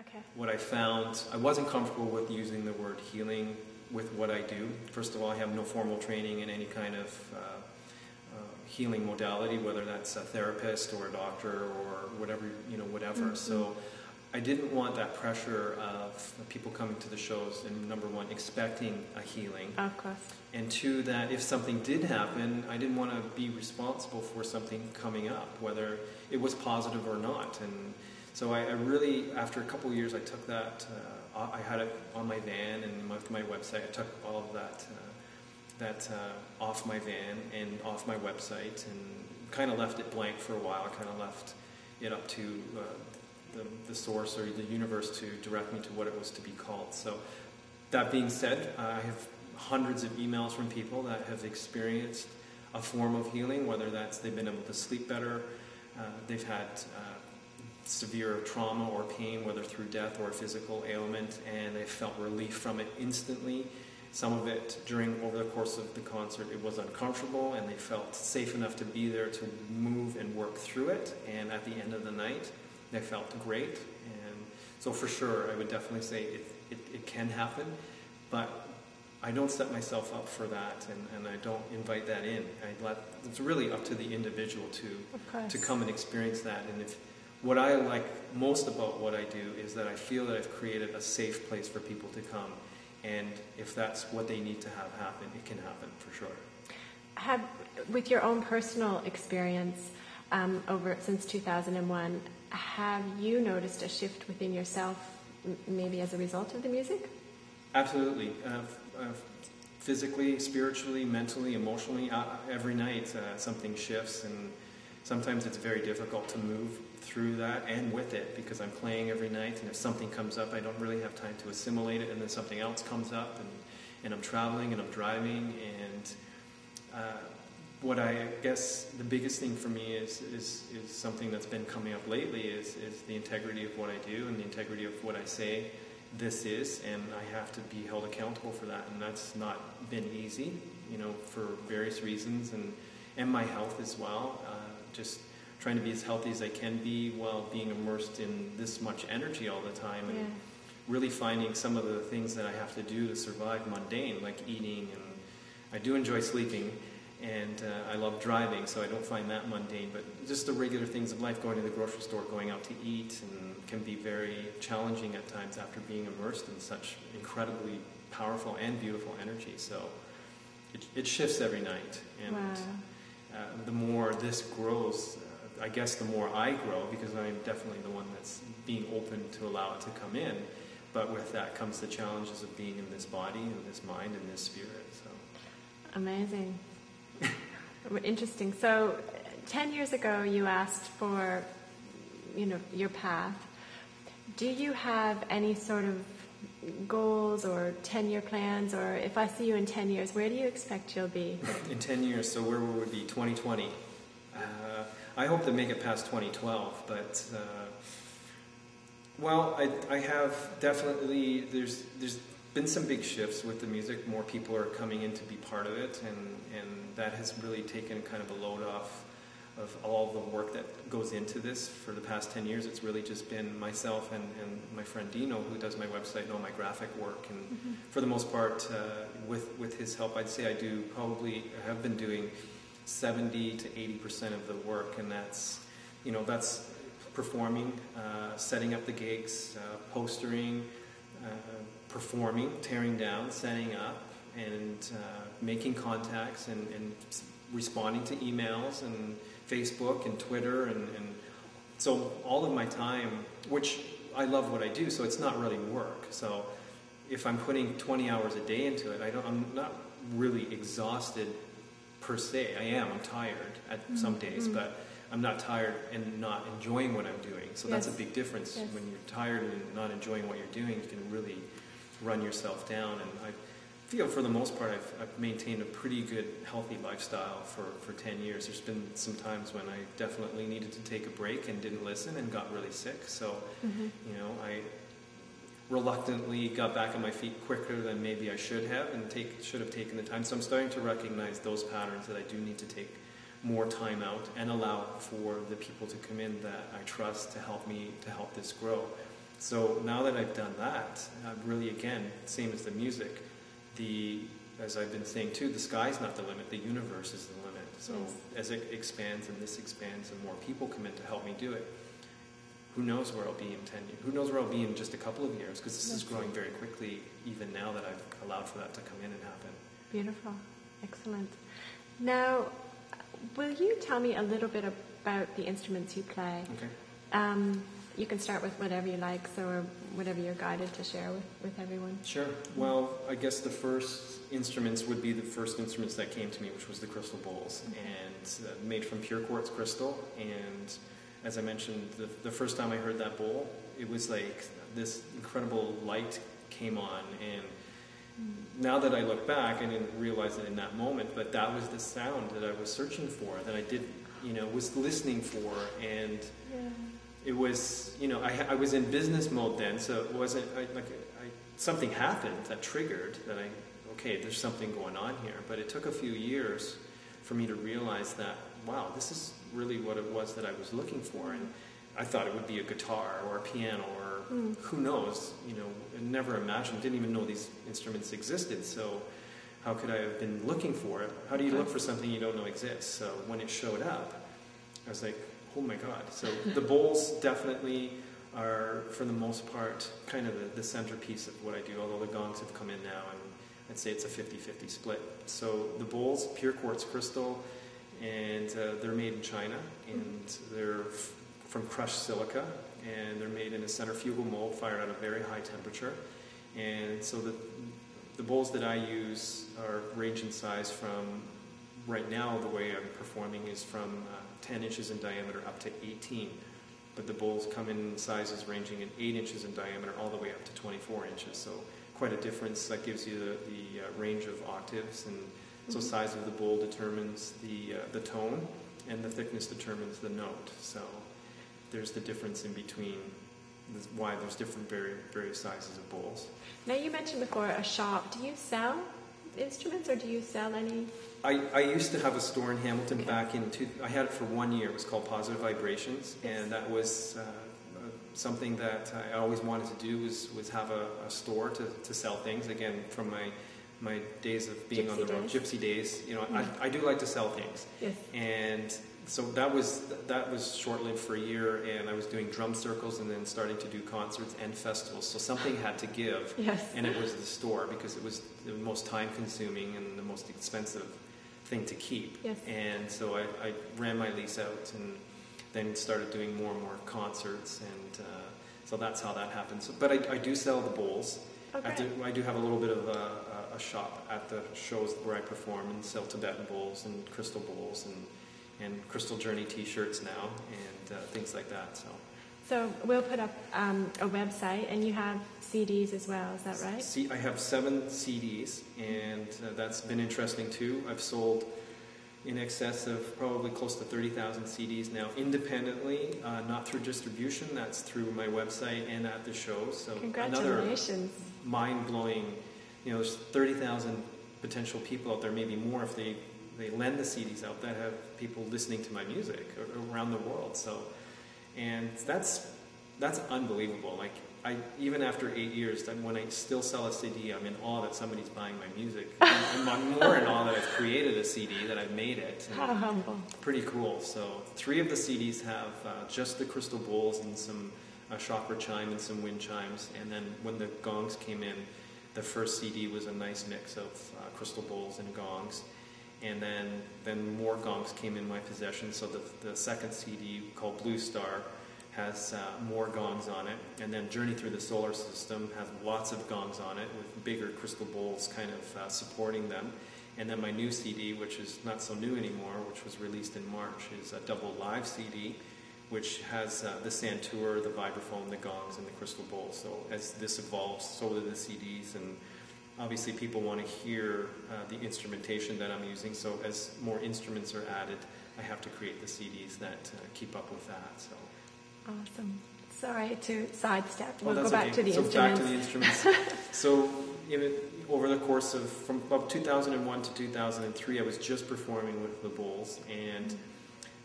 Okay. What I found, I wasn't comfortable with using the word healing with what I do. First of all, I have no formal training in any kind of healing modality, whether that's a therapist or a doctor or whatever, whatever. Mm-hmm. So I didn't want that pressure of people coming to the shows and, number one, expecting a healing. Of course. And two, that if something did happen, I didn't want to be responsible for something coming up, whether it was positive or not. And so I really, after a couple of years, I took that, I had it on my van and my website. I took all of that off my van and off my website and kind of left it blank for a while. I kind of left it up to the source or the universe to direct me to what it was to be called. So that being said, I have hundreds of emails from people that have experienced a form of healing, whether that's they've been able to sleep better, they've had severe trauma or pain, whether through death or a physical ailment, and they felt relief from it instantly. Some of it over the course of the concert, it was uncomfortable, and they felt safe enough to be there to move and work through it. And at the end of the night, they felt great. And so for sure, I would definitely say it can happen, but I don't set myself up for that, and I don't invite that in. It's really up to the individual to come and experience that. And what I like most about what I do is that I feel that I've created a safe place for people to come. And if that's what they need to have happen, it can happen for sure. With your own personal experience since 2001, have you noticed a shift within yourself, maybe as a result of the music? Absolutely. Physically, spiritually, mentally, emotionally, every night something shifts, and sometimes it's very difficult to move through that and with it, because I'm playing every night, and if something comes up, I don't really have time to assimilate it, and then something else comes up, and I'm traveling and I'm driving, and what I guess the biggest thing for me is something that's been coming up lately is the integrity of what I do and the integrity of what I say this is, and I have to be held accountable for that, and that's not been easy, for various reasons, and my health as well, just trying to be as healthy as I can be while being immersed in this much energy all the time, and really finding some of the things that I have to do to survive mundane, like eating, and I do enjoy sleeping, and I love driving, so I don't find that mundane, but just the regular things of life, going to the grocery store, going out to eat, and can be very challenging at times after being immersed in such incredibly powerful and beautiful energy. So it shifts every night, and the more this grows, I guess the more I grow, because I'm definitely the one that's being open to allow it to come in, but with that comes the challenges of being in this body and this mind and this spirit. So amazing. Interesting. So 10 years ago you asked for your path. Do you have any sort of goals or 10-year plans, or if I see you in 10 years, where do you expect you'll be? In 10 years, so where would we be? 2020. I hope to make it past 2012, but I have definitely, there's been some big shifts with the music. More people are coming in to be part of it, and that has really taken kind of a load off of all the work that goes into this. For the past 10 years, it's really just been myself and my friend Dino, who does my website and all my graphic work. And for the most part, with his help, I'd say I have been doing 70 to 80% of the work, and that's performing, setting up the gigs, postering, performing, tearing down, setting up, and making contacts, and responding to emails and Facebook and Twitter, and so all of my time, which I love what I do, so it's not really work. So if I'm putting 20 hours a day into it, I'm not really exhausted per se. I'm tired at some days, but I'm not tired and not enjoying what I'm doing. So that's a big difference. When you're tired and not enjoying what you're doing, you can really run yourself down. And I feel for the most part I've maintained a pretty good healthy lifestyle for 10 years. There's been some times when I definitely needed to take a break and didn't listen and got really sick. So I reluctantly got back on my feet quicker than maybe I should have, and should have taken the time. So I'm starting to recognize those patterns, that I do need to take more time out and allow for the people to come in that I trust to help me, to help this grow. So now that I've done that, really, again, same as the music, as I've been saying too, the sky's not the limit, the universe is the limit. So as it expands and this expands and more people come in to help me do it, who knows where I'll be in 10 years? Who knows where I'll be in just a couple of years? Because this is growing very quickly, even now that I've allowed for that to come in and happen. Beautiful. Excellent. Now, will you tell me a little bit about the instruments you play? Okay. You can start with whatever you like, or whatever you're guided to share with everyone. Sure. Well, I guess the first instruments would be the first instruments that came to me, which was the crystal bowls, and made from pure quartz crystal. And as I mentioned, the first time I heard that bowl, it was like this incredible light came on. And now that I look back, I didn't realize it in that moment, but that was the sound that I was searching for, that I did, was listening for. And it was, I was in business mode then, so it wasn't, something happened that triggered that okay, there's something going on here. But it took a few years for me to realize that, wow, this is really what it was that I was looking for. And I thought it would be a guitar or a piano or who knows, I never imagined, didn't even know these instruments existed. So how could I have been looking for it? How do you look for something you don't know exists? So when it showed up, I was like, oh my God. So the bowls definitely are, for the most part, kind of the centerpiece of what I do, although the gongs have come in now, and I'd say it's a 50-50 split. So the bowls, pure quartz crystal, and they're made in China, and they're from crushed silica, and they're made in a centrifugal mold fired at a very high temperature. And so the bowls that I use range in size from, right now the way I'm performing is from 10 inches in diameter up to 18. But the bowls come in sizes ranging in 8 inches in diameter all the way up to 24 inches. So quite a difference. That gives you the range of octaves. And so size of the bowl determines the tone, and the thickness determines the note. So there's the difference in between why there's different various sizes of bowls. Now, you mentioned before a shop. Do you sell instruments, or do you sell any? I used to have a store in Hamilton back in I had it for 1 year. It was called Positive Vibrations, and that was something that I always wanted to do was have a store to sell things. Again, from my days of being Gypsy on the road, Gypsy days, I do like to sell things. Yes. And so that was short-lived for a year, and I was doing drum circles and then starting to do concerts and festivals. So something had to give, and it was the store, because it was the most time-consuming and the most expensive thing to keep. Yes. And so I ran my lease out and then started doing more and more concerts, and so that's how that happened. So, but I do sell the bowls. Okay. I do have a little bit of a shop at the shows where I perform and sell Tibetan bowls and crystal bowls and Crystal Journey T-shirts now, and things like that. So we'll put up a website, and you have CDs as well, is that right? I have 7 CDs, and that's been interesting too. I've sold in excess of probably close to 30,000 CDs now, independently, not through distribution. That's through my website and at the shows. So congratulations. Another mind-blowing, there's 30,000 potential people out there, maybe more if they lend the CDs out, that have people listening to my music around the world. So, and that's unbelievable. Like, even after 8 years, that when I still sell a CD, I'm in awe that somebody's buying my music. I'm more in awe that I've created a CD, that I've made it. How humble. Pretty cool. So 3 of the CDs have just the crystal bowls and some chakra chime and some wind chimes. And then when the gongs came in, the first CD was a nice mix of crystal bowls and gongs. And then more gongs came in my possession. So the second CD, called Blue Star, has more gongs on it. And then Journey Through the Solar System has lots of gongs on it with bigger crystal bowls kind of supporting them. And then my new CD, which is not so new anymore, which was released in March, is a double live CD, which has the santur, the vibraphone, the gongs, and the crystal bowl. So as this evolves, so do the CDs. And obviously people want to hear the instrumentation that I'm using, so as more instruments are added, I have to create the CDs that keep up with that. So. Awesome. Sorry to sidestep. We'll go back to the instruments. Back to the instruments. So over the course of, from about 2001 to 2003, I was just performing with the bowls, and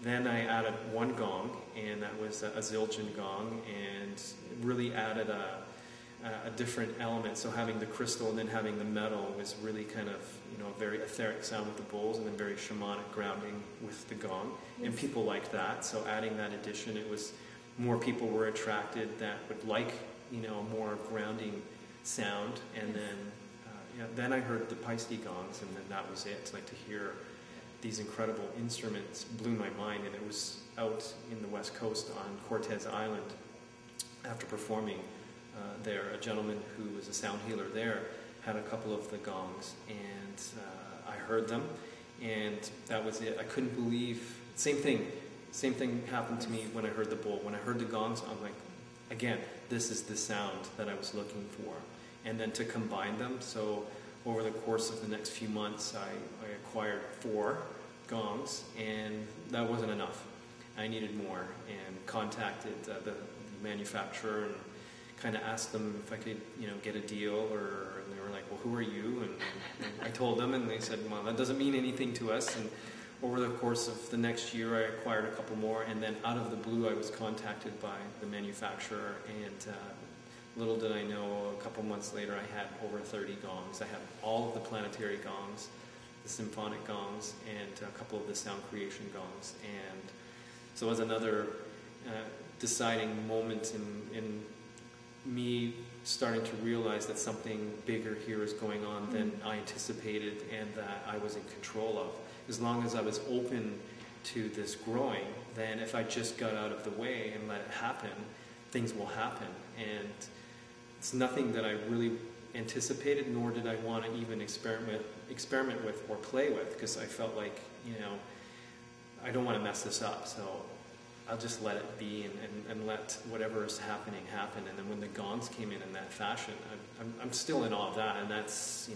Then I added one gong, and that was a Zildjian gong, and it really added a different element. So having the crystal and then having the metal was really kind of, a very etheric sound with the bowls, and then very shamanic grounding with the gong. Yes. And people liked that. So adding that addition, it was more people were attracted that would like, more grounding sound. And yes. Then I heard the Paiste gongs, and then that was it. Like, to hear these incredible instruments blew my mind. And it was out in the West Coast on Cortez Island after performing there. A gentleman who was a sound healer there had a couple of the gongs, and I heard them, and that was it. I couldn't believe. Same thing happened to me when I heard the bowl. When I heard the gongs, I'm like, again, this is the sound that I was looking for. And then to combine them, so over the course of the next few months, I acquired 4 gongs, and that wasn't enough. I needed more, and contacted the manufacturer and kind of asked them if I could, get a deal, and they were like, well, who are you? And I told them, and they said, well, that doesn't mean anything to us. And over the course of the next year, I acquired a couple more, and then out of the blue, I was contacted by the manufacturer, and little did I know, a couple months later, I had over 30 gongs. I had all of the planetary gongs, the symphonic gongs, and a couple of the sound creation gongs. And so it was another deciding moment in me starting to realize that something bigger here is going on than I anticipated, and that I was in control of. As long as I was open to this growing, then if I just got out of the way and let it happen, things will happen. And it's nothing that I really anticipated, nor did I want to even experiment with or play with, because I felt like, I don't want to mess this up, so I'll just let it be and let whatever is happening happen. And then when the gongs came in that fashion, I'm still in awe of that, and that's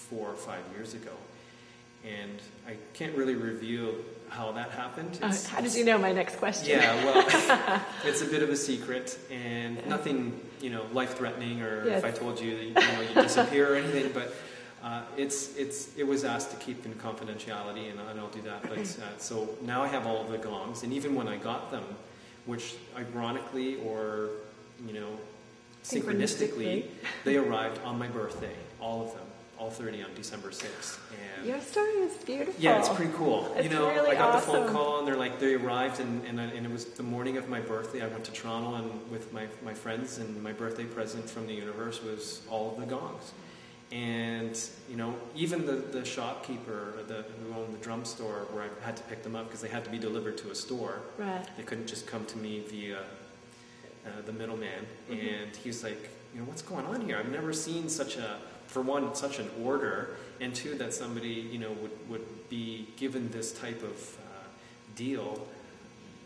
4 or 5 years ago. And I can't really reveal how that happened. How did you know my next question? Yeah, well, it's a bit of a secret, and nothing, life-threatening, or yes. If I told you that, you disappear or anything, but it was asked to keep in confidentiality, and I'll do that. But so now I have all of the gongs, and even when I got them, which ironically or synchronistically, they arrived on my birthday, all of them. All 30 on December 6th. And your story is beautiful. Yeah, it's pretty cool. It's really I got awesome. the phone call, and they're like, they arrived, and it was the morning of my birthday. I went to Toronto and with my friends, and my birthday present from the universe was all of the gongs. And even the shopkeeper who owned the drum store, where I had to pick them up because they had to be delivered to a store. Right. They couldn't just come to me via the middleman. Mm-hmm. And he's like, what's going on here? I've never seen such an order, and 2, that somebody, would be given this type of deal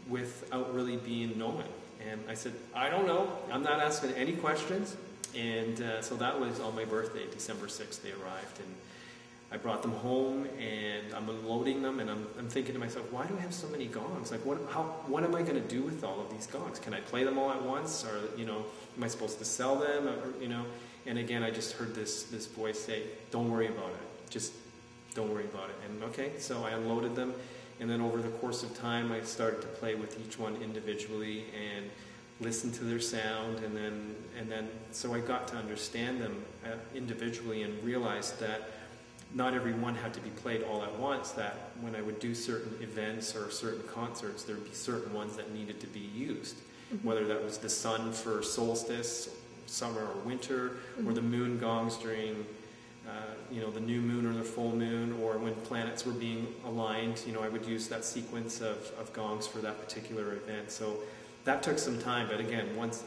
without really being known. And I said, I don't know. I'm not asking any questions. And so that was on my birthday, December 6th, they arrived. And I brought them home, and I'm unloading them, and I'm thinking to myself, why do I have so many gongs? Like, what am I going to do with all of these gongs? Can I play them all at once? Or, am I supposed to sell them? Or, And again, I just heard this voice say, don't worry about it. Just don't worry about it. And okay, so I unloaded them. And then over the course of time, I started to play with each one individually and listen to their sound. And then so I got to understand them individually, and realized that not every one had to be played all at once, that when I would do certain events or certain concerts, there would be certain ones that needed to be used. Mm-hmm. Whether that was the sun for solstice, summer or winter, mm-hmm. or the moon gongs during, the new moon or the full moon, or when planets were being aligned, I would use that sequence of gongs for that particular event. So that took some time, but again, once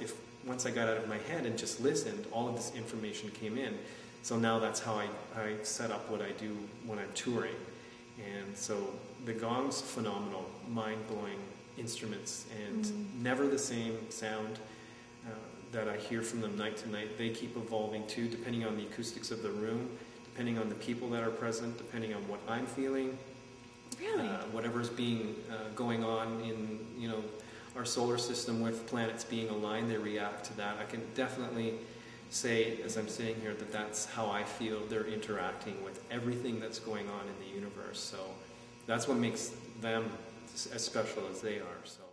I got out of my head and just listened, all of this information came in. So now that's how I set up what I do when I'm touring. And so the gongs, phenomenal, mind-blowing instruments, and never the same sound that I hear from them night to night. They keep evolving too, depending on the acoustics of the room, depending on the people that are present, depending on what I'm feeling. Really? Whatever's being going on in our solar system with planets being aligned, they react to that. I can definitely say, as I'm sitting here, that that's how I feel they're interacting with everything that's going on in the universe. So that's what makes them as special as they are. So.